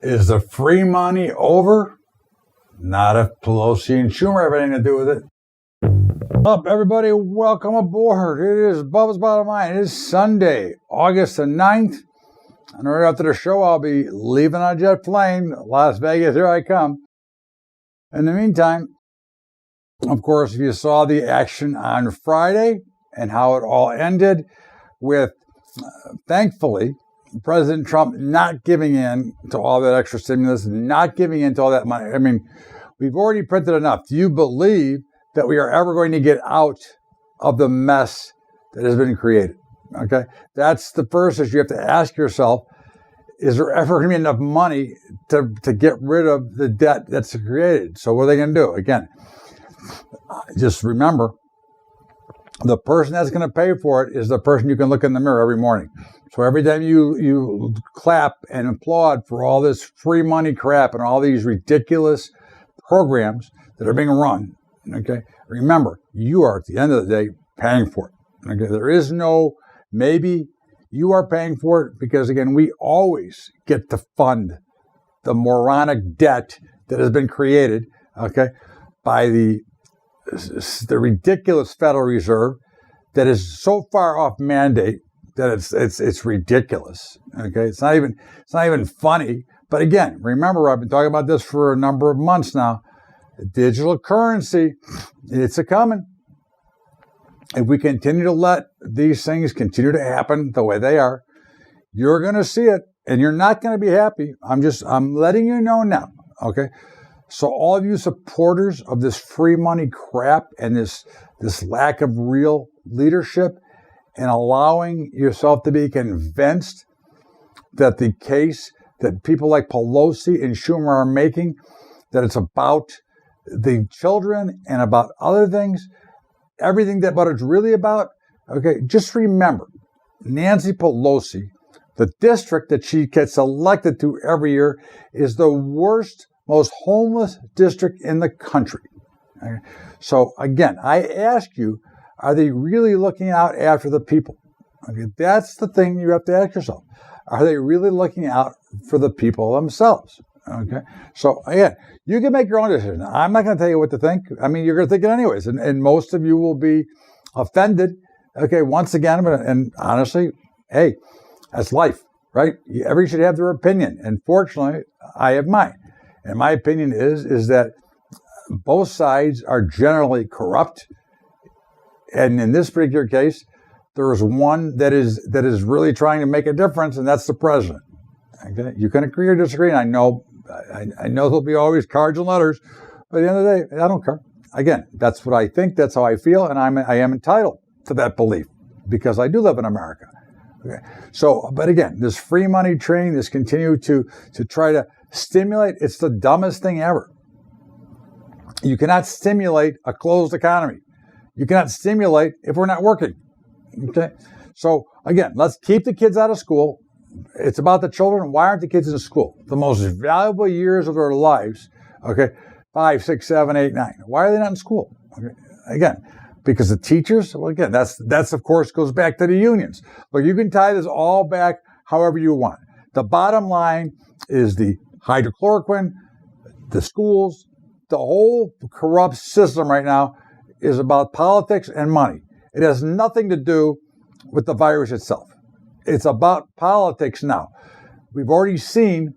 Is the free money over? Not if Pelosi and Schumer have anything to do with it. Up, everybody, welcome aboard. It is Bubba's Bottom Line. It is Sunday, August the 9th. And right after the show, I'll be leaving on a jet plane. Las Vegas, here I come. In the meantime, of course, if you saw the action on Friday and how it all ended with, thankfully, President Trump not giving in to all that extra stimulus, not giving in to all that money. I mean, we've already printed enough. Do you believe that we are ever going to get out of the mess that has been created? Okay, that's the first issue you have to ask yourself. Is there ever going to be enough money to get rid of the debt that's created? So what are they going to do? Again, just remember, the person that's going to pay for it is the person you can look in the mirror every morning. So every time you clap and applaud for all this free money crap and all these ridiculous programs that are being run, okay, remember, you are, at the end of the day, paying for it. Okay, there is no maybe. You are paying for it because, again, we always get to fund the moronic debt that has been created, okay, by the ridiculous Federal Reserve that is so far off mandate that it's ridiculous. Okay, it's not even funny. But again, remember, I've been talking about this for a number of months now. Digital currency, it's a coming. If we continue to let these things continue to happen the way they are, you're going to see it, and you're not going to be happy. I'm letting you know now. Okay. So all of you supporters of this free money crap and this lack of real leadership and allowing yourself to be convinced that the case that people like Pelosi and Schumer are making, that it's about the children and about other things, everything that what it's really about, okay, just remember, Nancy Pelosi, the district that she gets elected to every year is the worst, most homeless district in the country. Okay? So again, I ask you, are they really looking out after the people? Okay, that's the thing you have to ask yourself. Are they really looking out for the people themselves? Okay, so again, you can make your own decision. I'm not going to tell you what to think. I mean, you're going to think it anyways, and most of you will be offended. Okay, once again, and honestly, hey, that's life, right? Everybody should have their opinion, and fortunately, I have mine. And my opinion is that both sides are generally corrupt. And in this particular case, there is one that is really trying to make a difference, and that's the president. Okay, you can agree or disagree. And I know there'll be always cards and letters, but at the end of the day, I don't care. Again, that's what I think. That's how I feel, and I am entitled to that belief because I do live in America. Okay, so, but again, this free money train, this continue to try to stimulate. It's the dumbest thing ever. You cannot stimulate a closed economy. You cannot stimulate if we're not working. Okay, so again, let's keep the kids out of school. It's about the children. Why aren't the kids in school? The most valuable years of their lives. Okay, 5, 6, 7, 8, 9. Why are they not in school? Okay, again, because the teachers. Well, again, that's of course goes back to the unions. Look, you can tie this all back however you want. The bottom line is the hydrochloroquine, the schools, the whole corrupt system right now is about politics and money. It has nothing to do with the virus itself. It's about politics now. We've already seen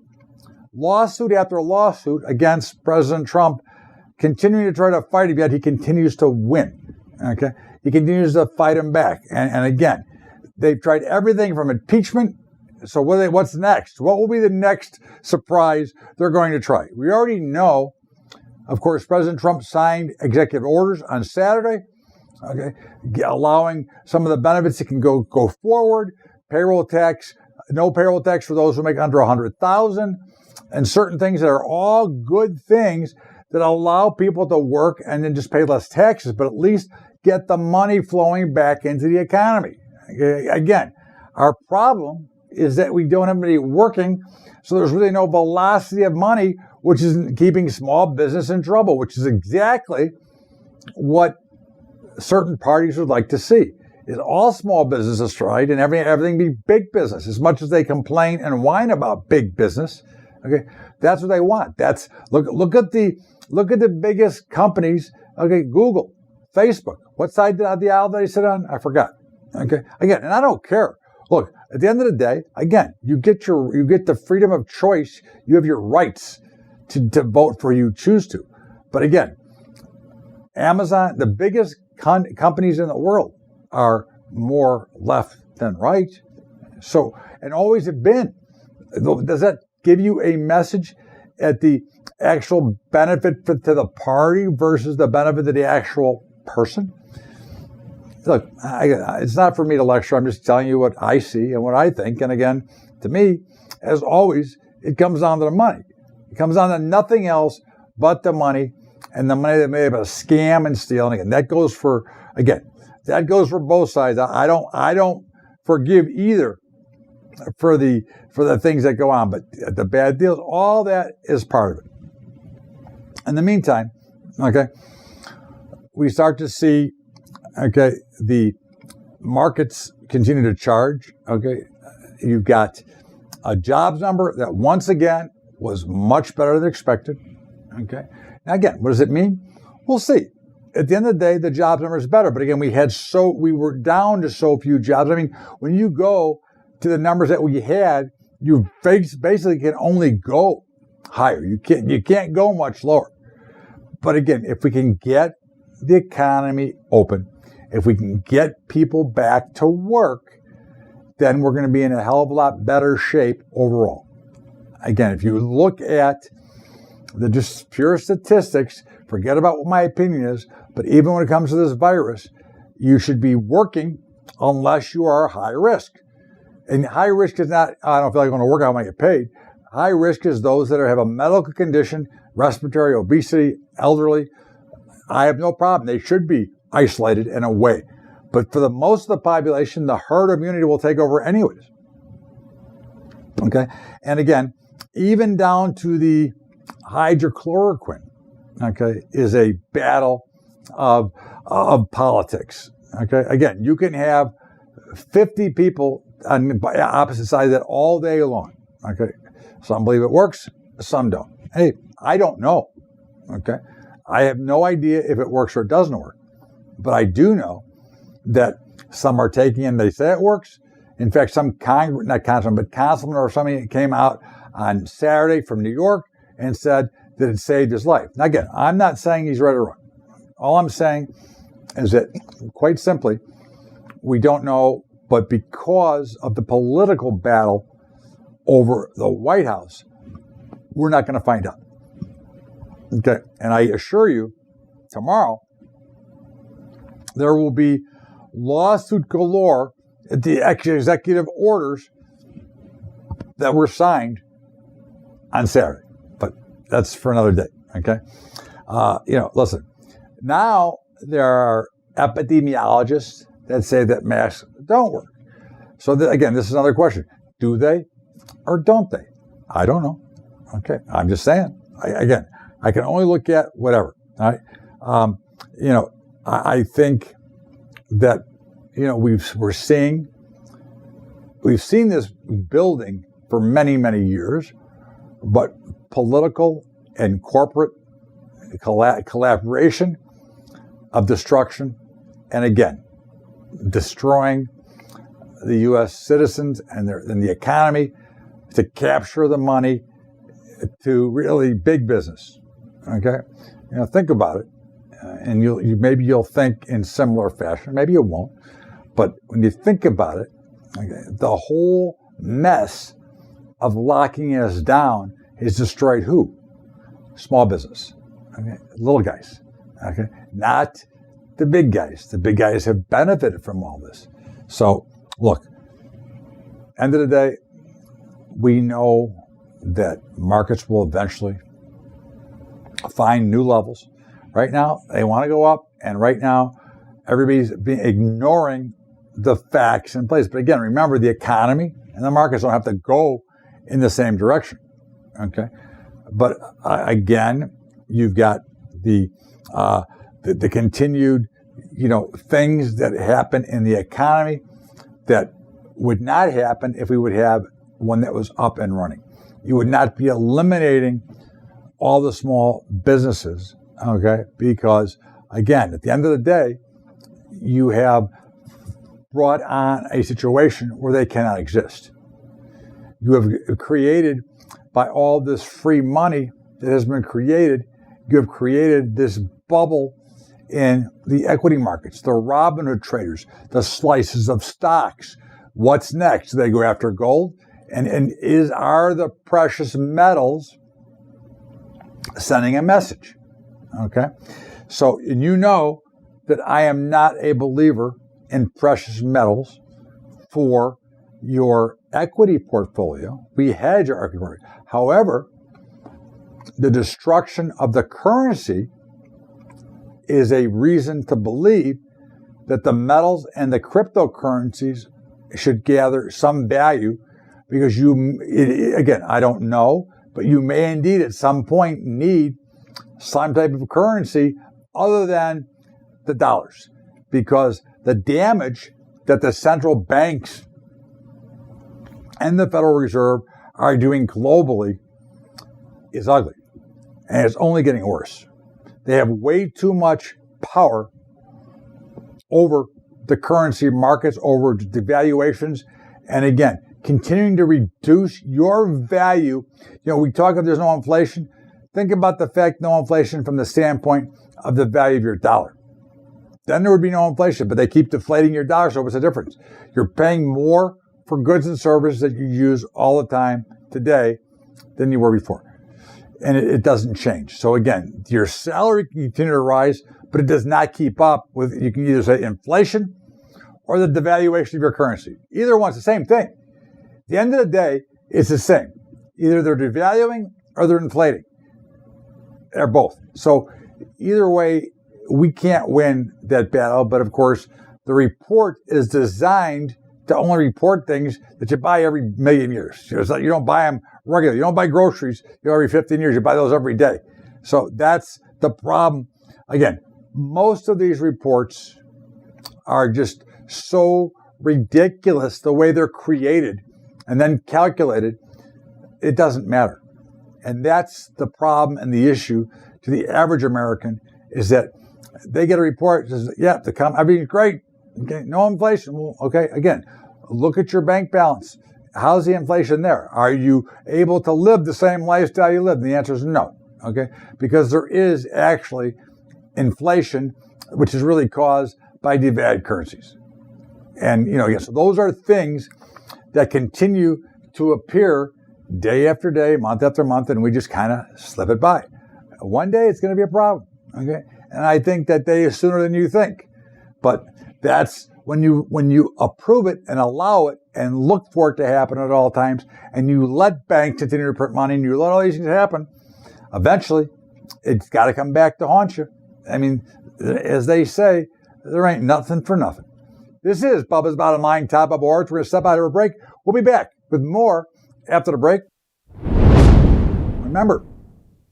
lawsuit after lawsuit against President Trump continuing to try to fight him, yet he continues to win. Okay, he continues to fight him back. And again, they've tried everything from impeachment. So what's next? What will be the next surprise they're going to try? We already know, of course, President Trump signed executive orders on Saturday, okay, allowing some of the benefits that can go forward. Payroll tax, no payroll tax for those who make under $100,000, and certain things that are all good things that allow people to work and then just pay less taxes, but at least get the money flowing back into the economy. Okay? Again, our problem is that we don't have anybody working, so there's really no velocity of money, which is keeping small business in trouble, which is exactly what certain parties would like to see. Is all small businesses tried and everything be big business. As much as they complain and whine about big business, Okay, that's what they want. That's look at the biggest companies. Okay, Google, Facebook. What side of the aisle did they sit on? I forgot. Okay, again, and I don't care. Look, at the end of the day, again, you get the freedom of choice. You have your rights to vote for who you choose to. But again, Amazon, the biggest companies in the world, are more left than right. So, and always have been. Does that give you a message at the actual benefit to the party versus the benefit to the actual person? Look, it's not for me to lecture. I'm just telling you what I see and what I think. And again, to me, as always, it comes down to the money. It comes down to nothing else but the money, and the money that may have been a scam and steal. And again, that goes for both sides. I don't forgive either for the things that go on, but the bad deals, all that is part of it. In the meantime, okay, we start to see, okay, the markets continue to charge. Okay, you've got a jobs number that once again was much better than expected. Okay, now again, what does it mean? We'll see. At the end of the day, the jobs number is better, but again, we were down to so few jobs. I mean, when you go to the numbers that we had, you basically can only go higher. You can't go much lower. But again, if we can get the economy open, if we can get people back to work, then we're going to be in a hell of a lot better shape overall. Again, if you look at the just pure statistics, forget about what my opinion is, but even when it comes to this virus, you should be working unless you are high risk. And high risk is not, I don't feel like I'm going to work, I might get paid. High risk is those that have a medical condition, respiratory, obesity, elderly. I have no problem. They should be isolated and away. But for the most of the population, the herd immunity will take over anyways. Okay? And again, even down to the hydrochloroquine, okay, is a battle of politics. Okay? Again, you can have 50 people on opposite sides of that all day long. Okay? Some believe it works, some don't. Hey, I don't know. Okay? I have no idea if it works or it doesn't work. But I do know that some are taking it and they say it works. In fact, some councilman or somebody came out on Saturday from New York and said that it saved his life. Now again, I'm not saying he's right or wrong. All I'm saying is that, quite simply, we don't know, but because of the political battle over the White House, we're not going to find out. Okay, and I assure you, tomorrow, there will be lawsuit galore at the executive orders that were signed on Saturday. But that's for another day, okay? Listen, now there are epidemiologists that say that masks don't work. So again, this is another question. Do they or don't they? I don't know. Okay, I'm just saying. I can only look at whatever. All right. I think that we've seen this building for many, many years, but political and corporate collaboration of destruction, and again, destroying the U.S. citizens and the economy to capture the money to really big business. Okay, think about it, and maybe you'll think in similar fashion. Maybe you won't, but when you think about it, okay, the whole mess of locking us down has destroyed who? Small business, okay, little guys, okay, not the big guys. The big guys have benefited from all this. So, look, end of the day, we know that markets will eventually find new levels. Right now, they want to go up, and right now, everybody's ignoring the facts in place. But again, remember, the economy and the markets don't have to go in the same direction. Okay, but again, you've got the continued, things that happen in the economy that would not happen if we would have one that was up and running. You would not be eliminating all the small businesses, okay? Because, again, at the end of the day, you have brought on a situation where they cannot exist. You have created, by all this free money that has been created, you have created this bubble in the equity markets, the Robinhood traders, the slices of stocks. What's next? Do they go after gold? And are the precious metals sending a message? Okay. So, and you know that I am not a believer in precious metals for your equity portfolio. We hedge our equity portfolio. However, the destruction of the currency is a reason to believe that the metals and the cryptocurrencies should gather some value, because again, I don't know, but you may indeed at some point need some type of currency other than the dollars, because the damage that the central banks and the Federal Reserve are doing globally is ugly, and it's only getting worse. They have way too much power over the currency markets, over the valuations, and again, continuing to reduce your value. You know, we talk of there's no inflation. Think about the fact no inflation from the standpoint of the value of your dollar. Then there would be no inflation, but they keep deflating your dollar, so what's the difference? You're paying more for goods and services that you use all the time today than you were before. And it doesn't change. So again, your salary can continue to rise, but it does not keep up with, you can either say inflation or the devaluation of your currency. Either one's the same thing. At the end of the day, it's the same. Either they're devaluing or they're inflating. They're both. So either way, we can't win that battle. But of course, the report is designed to only report things that you buy every million years. You don't buy them regularly. You don't buy groceries every 15 years. You buy those every day. So that's the problem. Again, most of these reports are just so ridiculous the way they're created and then calculated. It doesn't matter. And that's the problem and the issue to the average American, is that they get a report that says, yeah, everything's great. Okay, no inflation. Well, okay, again, look at your bank balance. How's the inflation there? Are you able to live the same lifestyle you live? And the answer is no. Okay, because there is actually inflation, which is really caused by devalued currencies. And, so those are things that continue to appear day after day, month after month, and we just kind of slip it by. One day it's going to be a problem. Okay, and I think that day is sooner than you think. But that's when you approve it and allow it and look for it to happen at all times, and you let banks continue to print money and you let all these things happen, eventually it's got to come back to haunt you. I mean, as they say, there ain't nothing for nothing. This is Bubba's Bottom Line, Top of Boards. We're going to step out of a break. We'll be back with more after the break. Remember,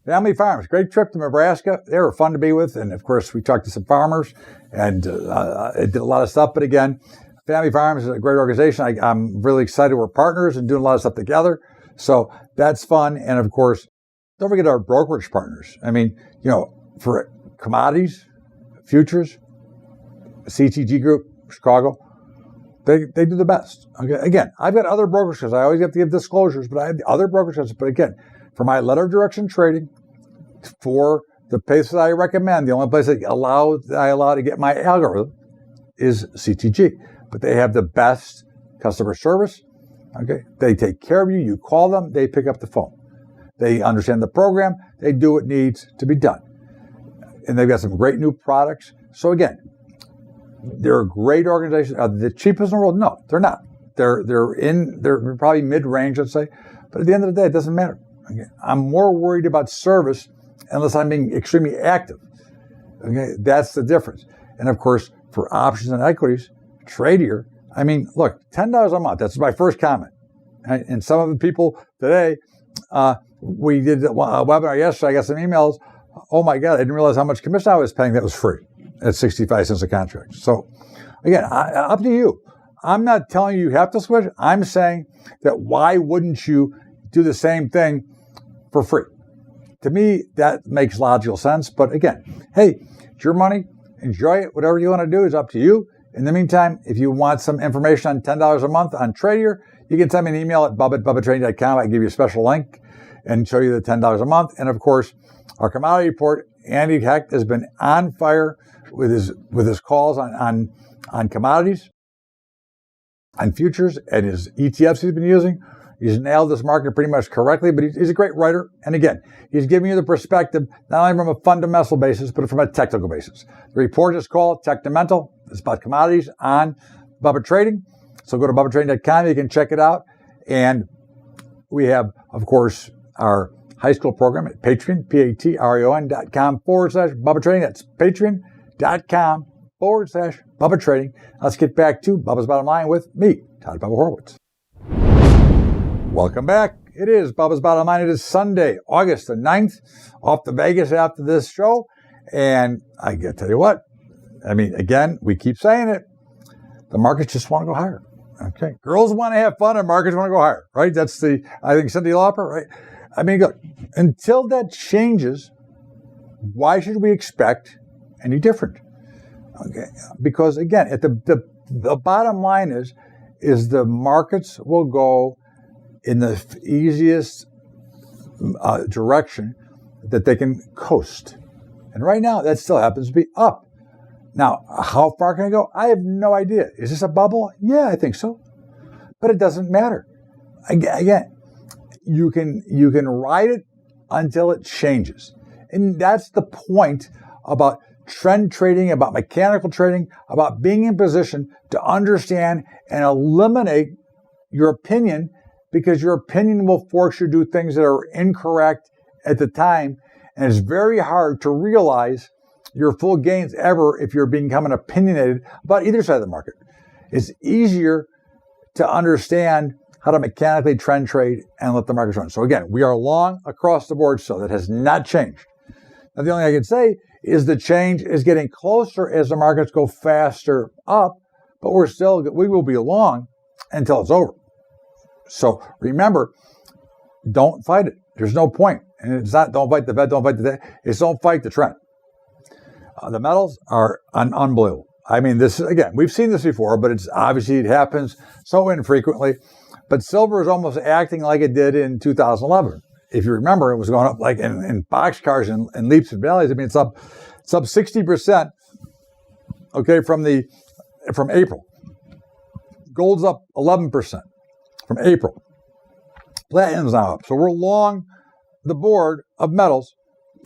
Family Farms, great trip to Nebraska. They were fun to be with. And of course, we talked to some farmers and it did a lot of stuff. But again, Family Farms is a great organization. I'm really excited. We're partners and doing a lot of stuff together. So that's fun. And of course, don't forget our brokerage partners. I mean, for commodities, futures, CTG Group, Chicago, they do the best. Okay. Again, I've got other brokerages. I always have to give disclosures, but I have the other brokerages. But again, for my letter of direction trading, for the place that I recommend, the only place I allow to get my algorithm is CTG. But they have the best customer service. Okay, they take care of you. You call them, they pick up the phone. They understand the program. They do what needs to be done, and they've got some great new products. So again, they're a great organization. Are they the cheapest in the world? No, they're not. They're probably mid-range, let's say. But at the end of the day, it doesn't matter. Okay? I'm more worried about service unless I'm being extremely active. Okay, that's the difference. And of course, for options and equities, Tradier, I mean, look, $10 a month. That's my first comment. Right? And some of the people today, we did a webinar yesterday. I got some emails. Oh my God, I didn't realize how much commission I was paying that was free at 65 cents a contract. So again, up to you. I'm not telling you have to switch. I'm saying that why wouldn't you do the same thing for free. To me, that makes logical sense. But again, hey, it's your money. Enjoy it. Whatever you want to do is up to you. In the meantime, if you want some information on $10 a month on Tradier, you can send me an email at bubba@bubbatrading.com. I can give you a special link and show you the $10 a month. And of course, our commodity report, Andy Hecht has been on fire with his calls on commodities, on futures, and his ETFs he's been using. He's nailed this market pretty much correctly, but he's a great writer. And again, he's giving you the perspective, not only from a fundamental basis, but from a technical basis. The report is called Technimental. It's about commodities on Bubba Trading. So go to bubbatrading.com. You can check it out. And we have, of course, our high school program at Patreon, patreon.com/Bubba Trading. That's patreon.com/Bubba Trading. Let's get back to Bubba's Bottom Line with me, Todd Bubba Horwitz. Welcome back. It is Bubba's Bottom Line. It is Sunday, August the 9th, off to Vegas after this show. And I got to tell you what, I mean, again, we keep saying it. The markets just want to go higher. Okay. Girls want to have fun and markets want to go higher, right? That's I think, Cyndi Lauper, right? I mean, look, until that changes, why should we expect any different? Okay. Because again, at the bottom line is the markets will go in the easiest direction that they can coast. And right now, that still happens to be up. Now, how far can it go? I have no idea. Is this a bubble? Yeah, I think so. But it doesn't matter. Again, you can ride it until it changes. And that's the point about trend trading, about mechanical trading, about being in position to understand and eliminate your opinion, because your opinion will force you to do things that are incorrect at the time. And it's very hard to realize your full gains ever if you're becoming opinionated about either side of the market. It's easier to understand how to mechanically trend trade and let the markets run. So again, we are long across the board still. That has not changed. Now, the only thing I can say is the change is getting closer as the markets go faster up, but we will be long until it's over. So remember, don't fight it. There's no point. And it's not don't fight the Fed, don't fight the Fed. It's don't fight the trend. The metals are unbelievable. I mean, we've seen this before, but it happens so infrequently. But silver is almost acting like it did in 2011. If you remember, it was going up like in boxcars and leaps and valleys. I mean, it's up 60%. Okay, from April. Gold's up 11% from April. Platinum's now up. So we're long the board of metals,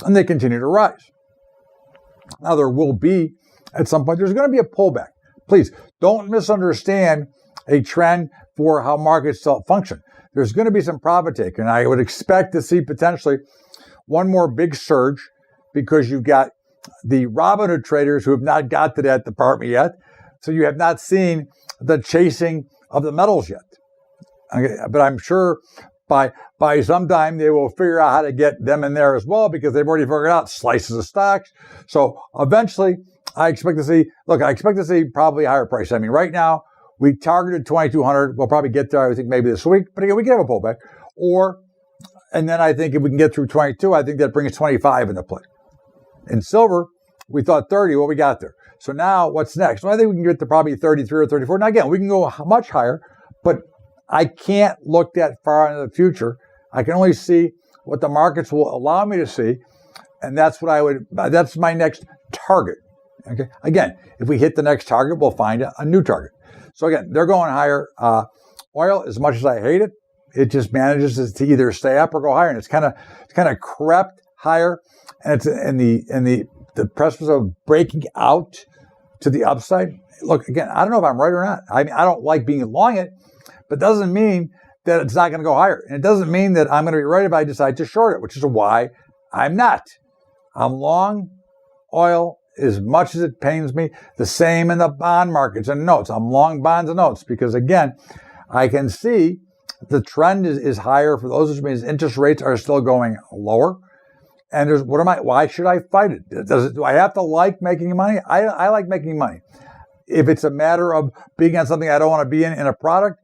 and they continue to rise. Now, there will be, at some point, there's going to be a pullback. Please don't misunderstand a trend for how markets function. There's going to be some profit taking, and I would expect to see potentially one more big surge, because you've got the Robinhood traders who have not got to that department yet. So you have not seen the chasing of the metals yet. Okay, but I'm sure by some time they will figure out how to get them in there as well, because they've already figured out slices of stocks. So eventually, I expect to see probably a higher price. I mean, right now, we targeted 2,200. We'll probably get there, I think, maybe this week. But again, we can have a pullback. And then I think if we can get through 22, I think that brings 25 into play. In silver, we thought 30. Well, we got there. So now what's next? Well, I think we can get to probably 33 or 34. Now, again, we can go much higher, but I can't look that far into the future. I can only see what the markets will allow me to see. And that's my next target. Okay. Again, if we hit the next target, we'll find a new target. So again, they're going higher. Oil, as much as I hate it, it just manages to either stay up or go higher. And it's kind of crept higher. And it's in the precipice of breaking out to the upside. Look, again, I don't know if I'm right or not. I mean, I don't like being long it, but it doesn't mean that it's not going to go higher. And it doesn't mean that I'm going to be right if I decide to short it, which is why I'm not. I'm long oil as much as it pains me. The same in the bond markets and notes. I'm long bonds and notes because, again, I can see the trend is higher for those, which means interest rates are still going lower. And why should I fight it? Do I have to like making money? I like making money. If it's a matter of being on something I don't want to be in a product,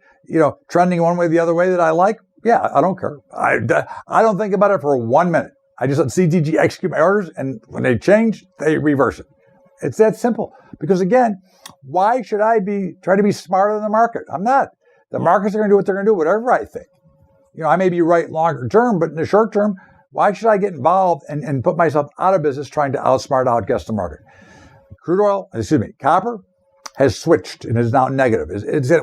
trending one way or the other way that I like, Yeah, I don't care. I don't think about it for 1 minute. I just let CTG execute my orders, and when they change, they reverse it. It's that simple. Because again, why should I try to be smarter than the market? I'm not. The markets are going to do what they're going to do, whatever I think. I may be right longer term, but in the short term, why should I get involved and put myself out of business trying to outguess the market? Copper has switched and is now negative.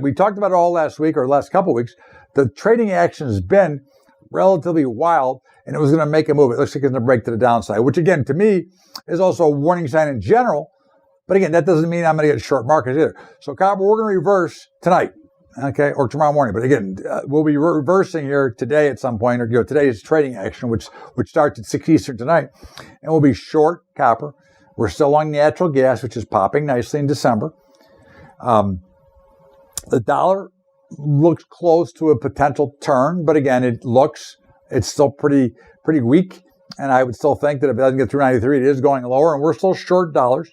We talked about it all last week or last couple of weeks. The trading action has been relatively wild, and it was going to make a move. It looks like it's going to break to the downside, which again, to me, is also a warning sign in general. But again, that doesn't mean I'm going to get short markets either. So copper, we're going to reverse tonight, okay, or tomorrow morning. But again, we'll be reversing here today at some point, or today's trading action, which starts at 6 Eastern tonight, and we'll be short copper. We're still long natural gas, which is popping nicely in December. The dollar looks close to a potential turn, but again, it's still pretty weak. And I would still think that if it doesn't get through 93, it is going lower, and we're still short dollars.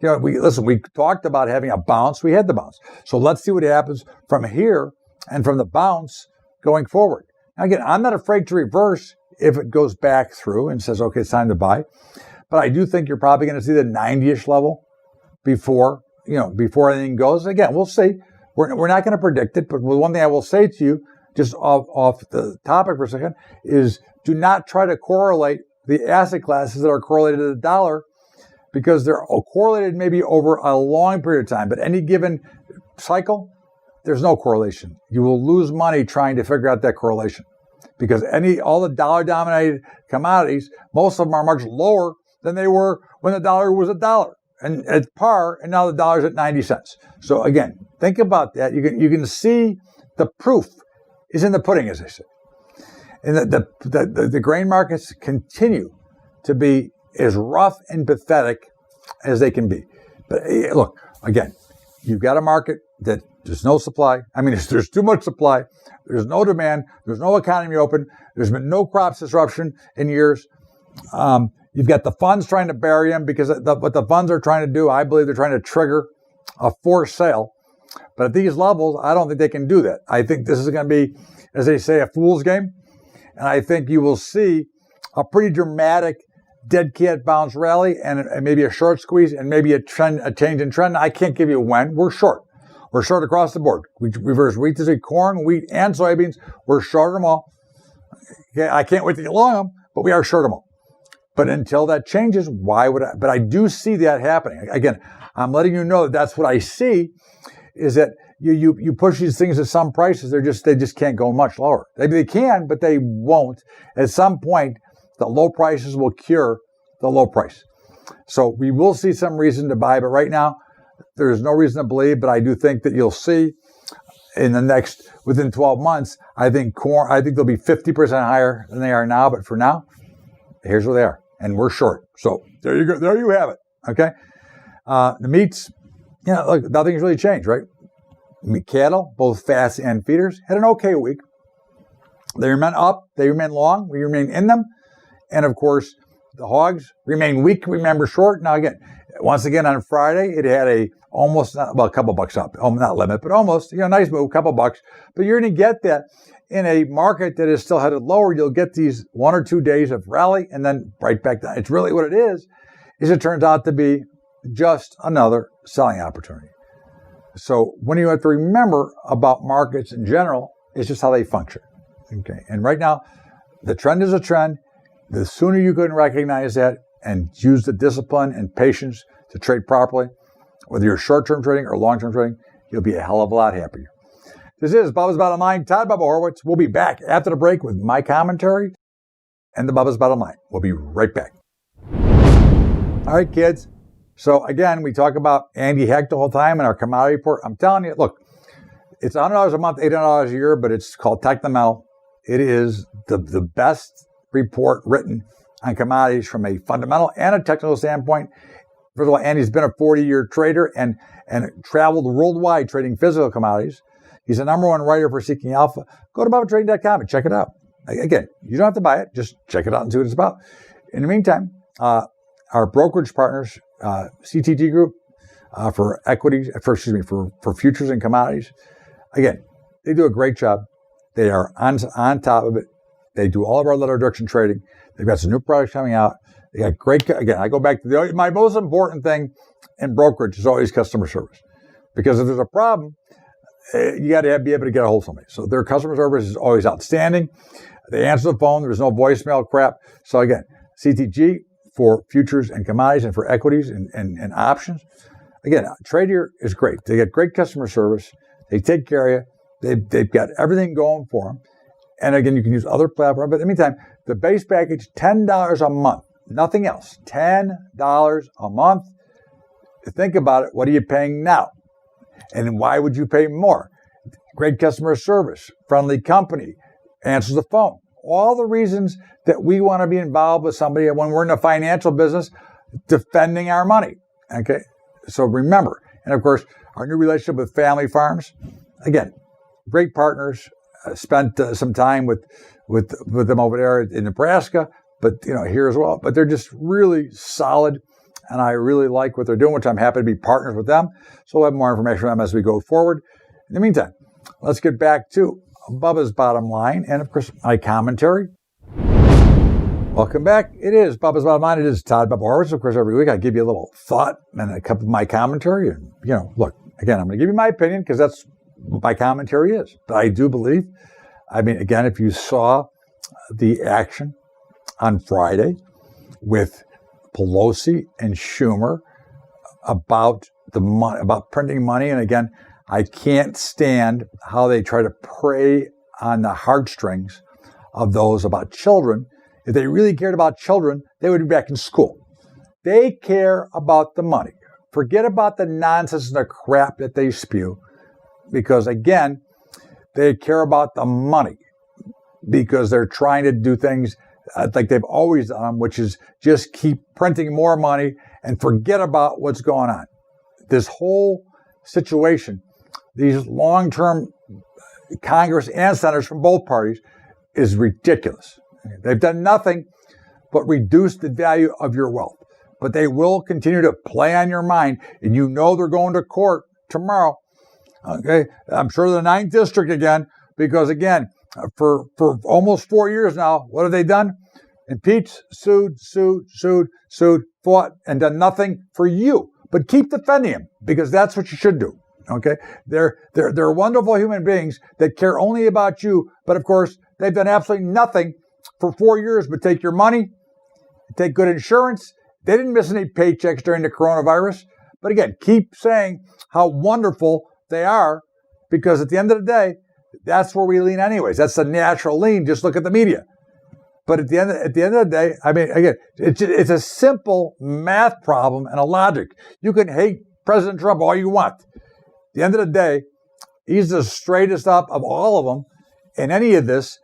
We talked about having a bounce. We had the bounce. So let's see what happens from here and from the bounce going forward. Now, again, I'm not afraid to reverse if it goes back through and says, okay, it's time to buy. But I do think you're probably going to see the 90-ish level before anything goes. Again, we'll see. We're not going to predict it, but one thing I will say to you, just off the topic for a second, is do not try to correlate the asset classes that are correlated to the dollar, because they're correlated maybe over a long period of time. But any given cycle, there's no correlation. You will lose money trying to figure out that correlation, because all the dollar-dominated commodities, most of them are much lower than they were when the dollar was $1 and at par, and now the dollar's at 90 cents. So again, think about that. You can see the proof is in the pudding, as I say. And the grain markets continue to be as rough and pathetic as they can be. But look, again, you've got a market that there's no supply. I mean, there's too much supply. There's no demand. There's no economy open. There's been no crops disruption in years. You've got the funds trying to bury them, because what the funds are trying to do, I believe they're trying to trigger a forced sale. But at these levels, I don't think they can do that. I think this is going to be, as they say, a fool's game. And I think you will see a pretty dramatic dead cat bounce rally and maybe a short squeeze and maybe a change in trend. I can't give you when. We're short. We're short across the board. We reverse wheat to say corn, wheat, and soybeans. We're short them all. Okay, I can't wait to get long them, but we are short them all. But until that changes, why would I? But I do see that happening. Again, I'm letting you know that that's what I see, is that you push these things at some prices, they just can't go much lower. Maybe they can, but they won't. At some point, the low prices will cure the low price. So we will see some reason to buy, but right now, there's no reason to believe. But I do think that you'll see within 12 months, I think they'll be 50% higher than they are now. But for now, here's where they are, and we're short. So there you go. There you have it. Okay. The meats, look, nothing's really changed, right? Cattle, both fats and feeders, had an okay week. They remain up. They remain long. We remain in them. And of course, the hogs remain weak. Remember, short. Now again, once again on Friday, it had a couple bucks up. Not limit, but almost. Nice move, couple bucks. But you're going to get that in a market that is still headed lower. You'll get these 1 or 2 days of rally and then right back down. It's really what it is it turns out to be just another selling opportunity. So when you have to remember about markets in general, it's just how they function. Okay. And right now, the trend is a trend. The sooner you can recognize that and use the discipline and patience to trade properly, whether you're short-term trading or long-term trading, you'll be a hell of a lot happier. This is Bubba's Bottom Line. Todd Bubba Horwitz. We'll be back after the break with my commentary and the Bubba's Bottom Line. We'll be right back. All right, kids. So again, we talk about Andy Heck the whole time in our commodity report. I'm telling you, look, it's $100 a month, $800 a year, but it's called Technomental. It is the best report written on commodities from a fundamental and a technical standpoint. First of all, Andy's been a 40-year trader and traveled worldwide trading physical commodities. He's the #1 writer for Seeking Alpha. Go to BubbaTrading.com and check it out. Again, you don't have to buy it. Just check it out and see what it's about. In the meantime, our brokerage partners, CTG Group, for equities, for futures and commodities. Again, they do a great job. They are on top of it. They do all of our letter direction trading. They've got some new products coming out. They got great, again, I go back to my most important thing in brokerage is always customer service. Because if there's a problem, you got to be able to get a hold of somebody. So their customer service is always outstanding. They answer the phone. There's no voicemail crap. So again, CTG for futures and commodities and for equities and options. Again, Tradier is great. They get great customer service. They take care of you. They've got everything going for them. And again, you can use other platforms. But in the meantime, the base package, $10 a month. Nothing else. $10 a month. Think about it. What are you paying now? And why would you pay more? Great customer service, friendly company, answers the phone. All the reasons that we want to be involved with somebody when we're in the financial business, defending our money. Okay? So remember, and of course, our new relationship with Family Farms. Again, great partners. Spent some time with them over there in Nebraska, but here as well. But they're just really solid, and I really like what they're doing, which I'm happy to be partners with them. So we'll have more information on them as we go forward. In the meantime, let's get back to Bubba's bottom line and, of course, my commentary. Welcome back. It is Bubba's bottom line. It is Todd Bubba Horwitz. Of course, every week I give you a little thought and a couple of my commentary. And, look, again, I'm going to give you my opinion because that's what my commentary is. But I do believe, again, if you saw the action on Friday with Pelosi and Schumer about the money, about printing money, and again, I can't stand how they try to prey on the heartstrings of those about children. If they really cared about children, they would be back in school. They care about the money. Forget about the nonsense and the crap that they spew. Because again, they care about the money because they're trying to do things like they've always done, which is just keep printing more money and forget about what's going on. This whole situation, these long-term Congress and senators from both parties is ridiculous. They've done nothing but reduce the value of your wealth. But they will continue to play on your mind, and they're going to court tomorrow. Okay, I'm sure the 9th District again, because again, for almost 4 years now, what have they done? Impeached, sued, fought, and done nothing for you. But keep defending them, because that's what you should do. Okay, they're wonderful human beings that care only about you. But of course, they've done absolutely nothing for 4 years but take your money, take good insurance. They didn't miss any paychecks during the coronavirus. But again, keep saying how wonderful they are, because at the end of the day, that's where we lean anyways. That's the natural lean. Just look at the media. But at the end of the day, again, it's a simple math problem and a logic. You can hate President Trump all you want. At the end of the day, he's the straightest up of all of them in any of this.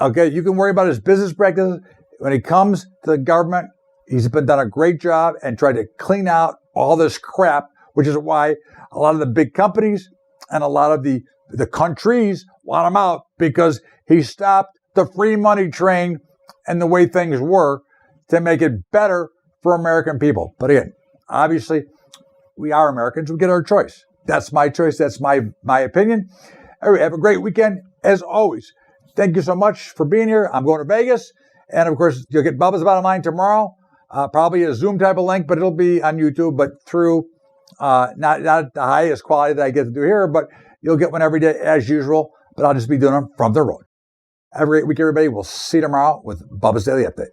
Okay, you can worry about his business practices. When it comes to the government, he's done a great job and tried to clean out all this crap, which is why a lot of the big companies and a lot of the countries want him out, because he stopped the free money train and the way things were to make it better for American people. But again, obviously, we are Americans. We get our choice. That's my choice. That's my opinion. Everybody, have a great weekend. As always, thank you so much for being here. I'm going to Vegas. And of course, you'll get Bubba's Bottom Line tomorrow. Probably a Zoom type of link, but it'll be on YouTube, but through not the highest quality that I get to do here, but you'll get one every day as usual. But I'll just be doing them from the road. Have a great week, everybody. We'll see you tomorrow with Bubba's Daily Update.